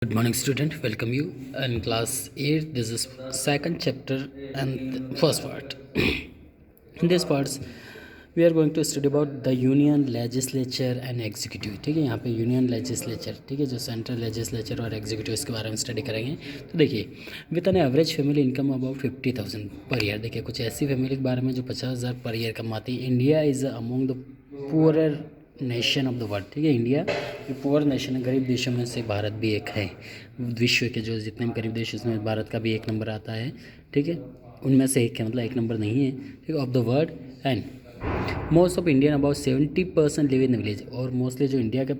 Good morning, student. Welcome you in class 8. This is second chapter and first part. In this parts, we are going to study about the union legislature and executive. ठीक है, यहाँ पे union legislature, ठीक है, जो central legislature और executive इसके बारे में स्टडी करेंगे. तो देखिए, with an average family income about 50,000 per year. देखिए, कुछ ऐसी फैमिली के बारे में जो 50,000 पर ईयर कमाती है. India is among the poorer nation of the world. ठीक है, इंडिया ये पुअर नेशन है, गरीब देशों में से भारत भी एक है. विश्व के जो जितने भी गरीब देश उसमें भारत का भी एक नंबर आता है. ठीक है, उनमें से एक है, मतलब एक नंबर नहीं है. ठीक है, of the world. And most of Indian about 70% live in village. और मोस्टली जो इंडिया के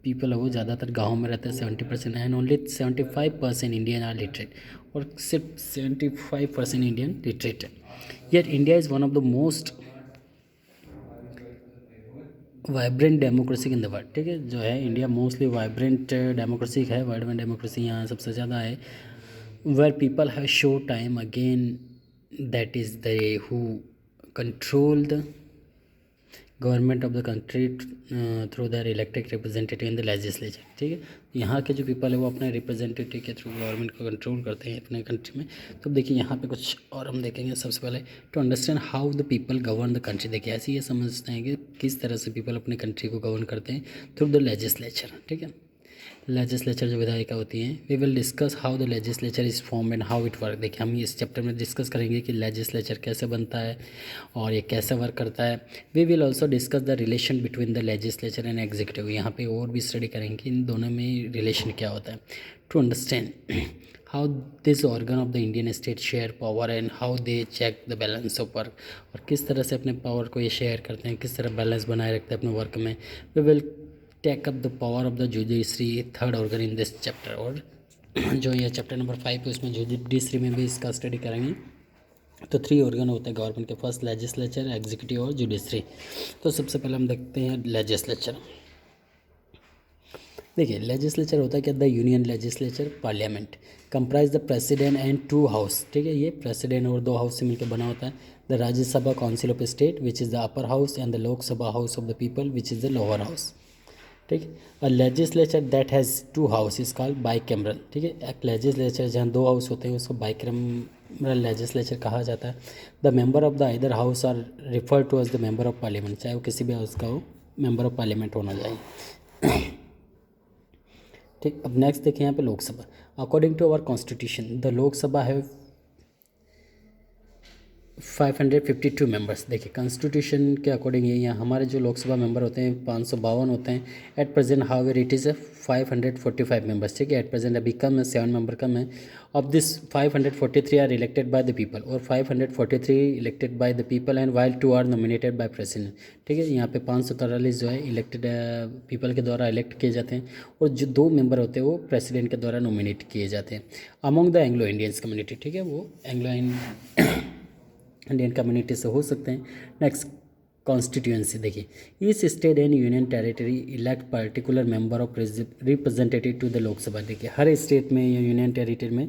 पीपल है वो ज़्यादातर गाँव में रहते हैं, 70%. And only 75% Indian are literate. और सिर्फ 75% इंडियन लिटरेट है. Yet India is one of the most vibrant democracy in the world. ठीक है, जो है इंडिया मोस्टली वाइब्रेंट डेमोक्रेसी है. वर्ल्ड में डेमोक्रेसी यहाँ सबसे ज़्यादा है. Where people have show time again that is they who control the government of the country through their elected representative in the legislature. ठीक है, यहाँ के जो पीपल है वो अपने रिप्रेजेंटेटिव के थ्रू गवर्नमेंट को कंट्रोल करते हैं अपने कंट्री में. तो देखिए यहाँ पे कुछ और हम देखेंगे. सबसे पहले to understand how the people govern the country. देखिए ऐसे ये समझते हैं कि किस तरह से पीपल अपने कंट्री को गवर्न करते हैं थ्रू द लेजिस्लेचर. ठीक है, लेजिस्लेचर जो विधायिका होती हैं. We will discuss how the legislature is form and how it work. देखिए हम इस चैप्टर में डिस्कस करेंगे कि लेजिस्लेचर कैसे बनता है और ये कैसे वर्क करता है. We will also discuss the relation between the legislature and executive. यहाँ पे और भी स्टडी करेंगे कि इन दोनों में रिलेशन क्या होता है. To understand how this organ of the Indian state share power and how they check the balance of work. और किस तरह से अपने पावर को ये शेयर करते हैं, किस तरह बैलेंस बनाए रखते हैं अपने वर्क में. We will take up the power of the judiciary, third organ in this chapter. और जो ये चैप्टर नंबर 5 है उसमें जुडिशरी में भी इसका स्टडी करेंगे. तो 3 ऑर्गन होते हैं गवर्नमेंट के. फर्स्ट लेजिस्लेचर, एग्जीक्यूटिव और जुडिशरी. तो सबसे पहले हम देखते हैं लेजिस्लेचर. देखिए लेजिस्लेचर होता है क्या, the union legislature parliament comprise the president and 2 house. ठीक है, ये प्रेसिडेंट और 2 हाउस से मिलकर बना होता है. The Rajya Sabha council of state which is the upper house and the Lok Sabha house of the people which is the lower house. ठीक है, a legislature that has 2 house is called bicameral. ठीक है, एक लेजिस्लेचर जहाँ 2 हाउस होते हैं उसको बाइकैमरल लेजिस्लेचर कहा जाता है. The member of the either house are refer to as the member of parliament. चाहे वो किसी भी हाउस का हो, मेंबर ऑफ पार्लियामेंट होना चाहिए. ठीक, अब नेक्स्ट देखें यहाँ पे Lok Sabha. According to our constitution the Lok Sabha have 552 members. देखिए कॉन्स्टिट्यूशन के अकॉर्डिंग ये यहाँ हमारे जो लोकसभा मेंबर होते हैं 552 होते हैं. At present however it is 545 members. ठीक है, एट प्रेजेंट अभी कम है, 7 मेंबर कम है. Of this 543 are elected by the people. और 543 elected by the people and while 2 are nominated by president. ठीक है, यहाँ पे 543 जो है इलेक्टेड पीपल के द्वारा इलेक्ट किए जाते हैं और जो 2 मेंबर होते हैं वो प्रेसिडेंट के द्वारा नॉमिनेट किए जाते हैं. Among the Anglo Indians community. ठीक है, वो एंग्लो इंडियन कम्युनिटी से हो सकते हैं. Next constituency. देखिए each state and union territory elect particular member of representative to the Lok Sabha. देखिए हर स्टेट में या यूनियन टेरिटरी में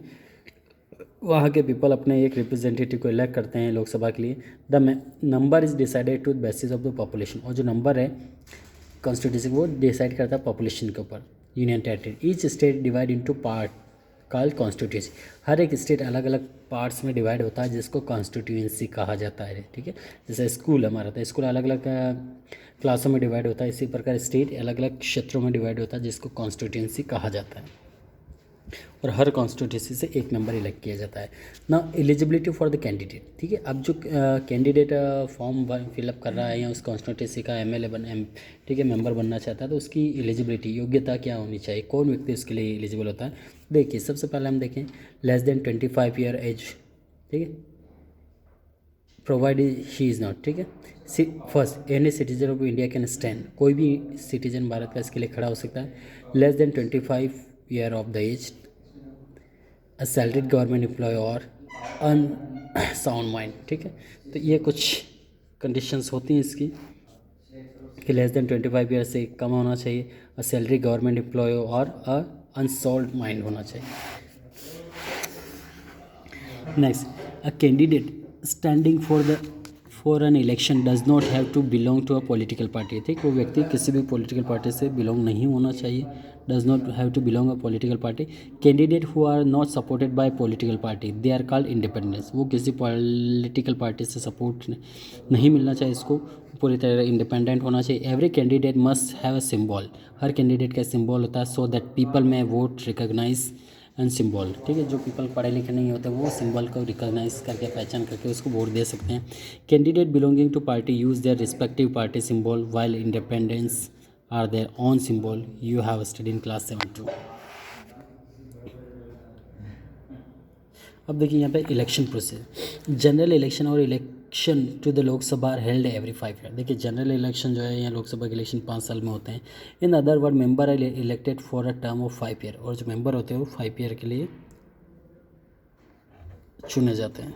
वहाँ के पीपल अपने एक रिप्रेजेंटेटिव को इलेक्ट करते हैं लोकसभा के लिए. The number is decided to the basis of the population. और जो नंबर है कॉन्स्टिट्यूंसी वो डिसाइड करता है पॉपुलेशन के ऊपर. Union territory each state divide into part called constituency. हर एक स्टेट अलग अलग पार्ट्स में डिवाइड होता है जिसको कॉन्स्टिट्यूंसी कहा जाता है. ठीक है, जैसे स्कूल हमारा था, स्कूल अलग अलग क्लासों में डिवाइड होता है. इसी प्रकार स्टेट अलग अलग क्षेत्रों में डिवाइड होता है जिसको कॉन्स्टिट्यूंसी कहा जाता है. और हर कॉन्स्टिट्यूंसी से एक मेंबर इलेक्ट किया जाता है. ना एलिजिबिलिटी फॉर द कैंडिडेट. ठीक है, अब जो कैंडिडेट फॉर्म फिलअप कर रहा है या उस कॉन्स्टिट्यूंसी का ठीक है मेंबर बनना चाहता है तो उसकी एलिजिबिलिटी योग्यता क्या होनी चाहिए, कौन व्यक्ति उसके लिए एलिजिबल होता है. देखिए सबसे पहले हम देखें लेस देन 25 ईयर एज. ठीक है, प्रोवाइड ही इज़ नॉट. ठीक है, first any citizen of India can stand. कोई भी सिटीजन भारत का इसके लिए खड़ा हो सकता है. Less than 25 year of the age, a salaried government employ और अनसाउंड माइंड. ठीक है, तो ये कुछ कंडीशंस होती हैं इसकी कि लेस देन 25 ईयर से कम होना चाहिए, अ सैलरी गवर्नमेंट एम्प्लॉय और अ अनसॉल्व माइंड होना चाहिए. Next, a candidate standing for for an election does not have to belong to a political party. ठीक, वो व्यक्ति किसी भी पॉलिटिकल पार्टी से बिलोंग नहीं होना चाहिए, does not have to belong a political party. Candidate who are not supported by political party they are called independence. वो किसी पॉलिटिकल पार्टी से सपोर्ट नहीं मिलना चाहिए, इसको पूरी तरह इंडिपेंडेंट होना चाहिए। Every candidate must have a symbol, her candidate का सिम्बॉल होता है, सो दैट पीपल में वोट रिकॉग्नाइज एंड सिम्बॉल। ठीक है, जो पीपल पढ़े लिखे नहीं होते वो सिंबल को रिकॉग्नाइज करके पहचान करके उसको वोट दे सकते हैं। Candidate belonging to party use their respective party symbol while independence are their own symbol. You have study in class 7-2। अब देखिए यहाँ पे इलेक्शन प्रोसेस। जनरल इलेक्शन और election to the Lok Sabha are held every 5 year. देखिए general election जो है या लोकसभा के इलेक्शन 5 साल में होते हैं। In other word member are elected for a term of 5 year, और जो मेंबर होते हैं वो 5 ईयर के लिए चुने जाते हैं।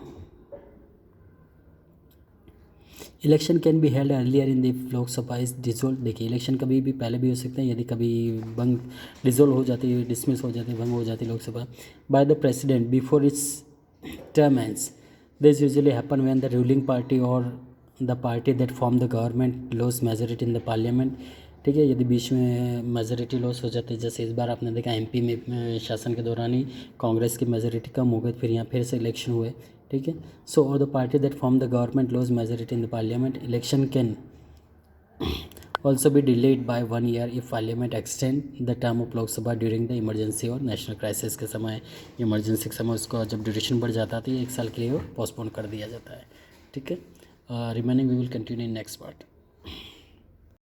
Election can be held earlier in the Lok Sabha is dissolve. देखिए इलेक्शन कभी भी पहले भी हो सकते हैं, यदि कभी भंग डिजोल्व हो जाती है, डिसमिस हो जाती है, भंग हो जाती है Lok Sabha by the president before it's term ends. This usually happen when the ruling party or the party that form the government lose majority in the parliament। ठीक है, यदि बीच में मेजोरिटी लॉस हो जाती है, जैसे इस बार आपने देखा एमपी में शासन के दौरान ही कांग्रेस की मेजोरिटी कम हो गई, फिर यहाँ फिर से इलेक्शन हुए। ठीक है, सो और the party that form the government loss majority in the parliament, election can also be delayed by 1 year if parliament extend the term of Lok Sabha during the emergency और national crisis के समय, emergency के समय उसको जब duration बढ़ जाता है तो 1 साल के लिए वो पोस्टपोन कर दिया जाता है। ठीक है, remaining we will continue in next part.